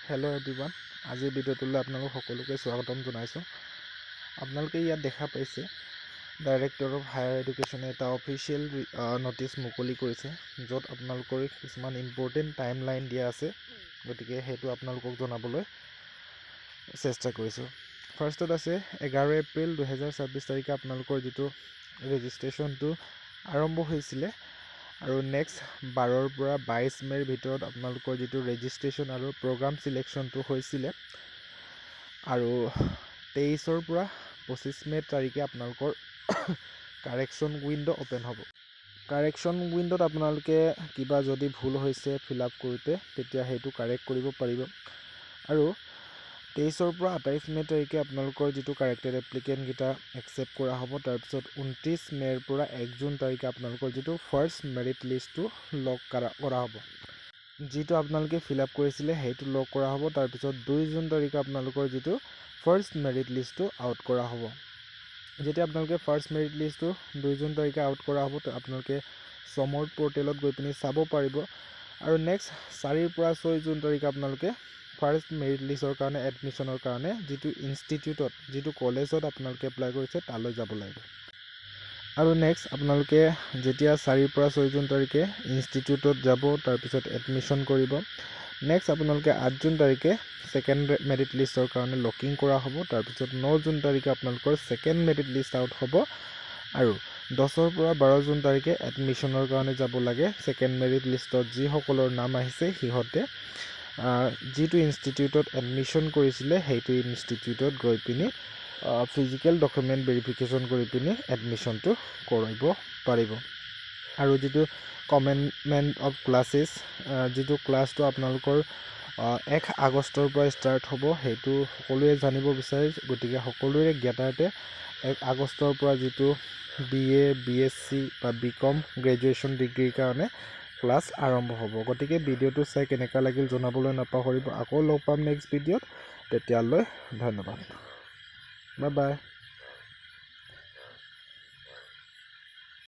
Hello' everyone, আজিৰ ভিডিঅ'টোলৈ আপোনালোক সকলোকে স্বাগতম জনাইছোঁ। আপোনালোকে ইয়াত দেখা পাইছে ডাইৰেক্টৰ অফ হায়াৰ এডুকেশ্যনে এটা অফিচিয়েল ন'টিচ মুকলি কৰিছে, য'ত আপোনালোকৰ কিছুমান ইম্পৰ্টেণ্ট টাইম লাইন দিয়া আছে। গতিকে সেইটো আপোনালোকক জনাবলৈ চেষ্টা কৰিছোঁ। ফাৰ্ষ্টত আছে 11 এপ্ৰিল 2026 তাৰিখে আপোনালোকৰ যিটো ৰেজিষ্ট্ৰেশ্যনটো আৰম্ভ হৈছিলে, আৰু নেক্সট 12ৰ পৰা 22 মে'ৰ ভিতৰত আপোনালোকৰ যিটো ৰেজিষ্ট্ৰেশ্যন আৰু প্ৰগ্ৰাম চিলেকশ্যনটো হৈছিলে, আৰু 23ৰ পৰা 25 মে' তাৰিখে আপোনালোকৰ কাৰেকশ্যন উইণ্ড' অ'পেন হ'ব। কাৰেকশ্যন উইণ্ড'ত আপোনালোকে কিবা যদি ভুল হৈছে ফিল আপ কৰোঁতে, তেতিয়া সেইটো কাৰেক্ট কৰিব পাৰিব। আৰু 23ৰ পৰা 28 মে' তাৰিখে আপোনালোকৰ যিটো কাৰেক্টেড এপ্লিকেণ্টকেইটা একচেপ্ট কৰা হ'ব। তাৰপিছত 29 মে'ৰ পৰা 1 জুন তাৰিখে আপোনালোকৰ যিটো ফাৰ্ষ্ট মেৰিট লিষ্টটো লগ কৰা হ'ব। যিটো আপোনালোকে ফিল আপ কৰিছিলে সেইটো লগ কৰা হ'ব। তাৰপিছত 2 জুন তাৰিখে আপোনালোকৰ যিটো ফাৰ্ষ্ট মেৰিট লিষ্টটো আউট কৰা হ'ব। যেতিয়া আপোনালোকে ফাৰ্ষ্ট মেৰিট লিষ্টটো 2 জুন তাৰিখে আউট কৰা হ'ব, আপোনালোকে সমৰ্থ পৰ্টেলত গৈ পিনি চাব পাৰিব। আৰু নেক্সট 4ৰ পৰা 6 জুন তাৰিখে আপোনালোকে ফাৰ্ষ্ট মেৰিট লিষ্টৰ কাৰণে এডমিশ্যনৰ কাৰণে যিটো ইনষ্টিটিউটত, যিটো কলেজত আপোনালোকে এপ্লাই কৰিছে তালৈ যাব লাগিব। আৰু নেক্সট আপোনালোকে যেতিয়া 4ৰ পৰা 6 জুন তাৰিখে ইনষ্টিটিউটত যাব, তাৰপিছত এডমিশ্যন কৰিব। নেক্সট আপোনালোকে 8 জুন তাৰিখে ছেকেণ্ড মেৰিট লিষ্টৰ কাৰণে লকিং কৰা হ'ব। তাৰপিছত 9 জুন তাৰিখে আপোনালোকৰ ছেকেণ্ড মেৰিট লিষ্ট আউট হ'ব। আৰু 10ৰ পৰা 12 জুন তাৰিখে এডমিশ্যনৰ কাৰণে যাব লাগে। ছেকেণ্ড মেৰিট লিষ্টত যিসকলৰ নাম আহিছে সিহঁতে যিটো ইনষ্টিটিউটত এডমিশ্যন কৰিছিলে সেইটো ইনষ্টিটিউটত গৈ পিনি ফিজিকেল ডকুমেণ্ট ভেৰিফিকেশ্যন কৰি পিনি এডমিশ্যনটো কৰিব পাৰিব। আৰু যিটো কমেন্টমেণ্ট অফ ক্লাছেছ, যিটো ক্লাছটো আপোনালোকৰ 1 আগষ্টৰ পৰা ষ্টাৰ্ট হ'ব, সেইটো সকলোৱে জানিব বিচাৰে। গতিকে সকলোৰে জ্ঞাতাৰ্থে 1 আগষ্টৰ পৰা যিটো BA, BSc বা BCom গ্ৰেজুৱেশ্যন ডিগ্ৰীৰ কাৰণে ক্লাছ আৰম্ভ হ'ব। গতিকে ভিডিঅ'টো চাই কেনেকুৱা লাগিল জনাবলৈ নাপাহৰিব। আকৌ লগ পাম নেক্সট ভিডিঅ'ত। তেতিয়ালৈ ধন্যবাদ। Bye bye.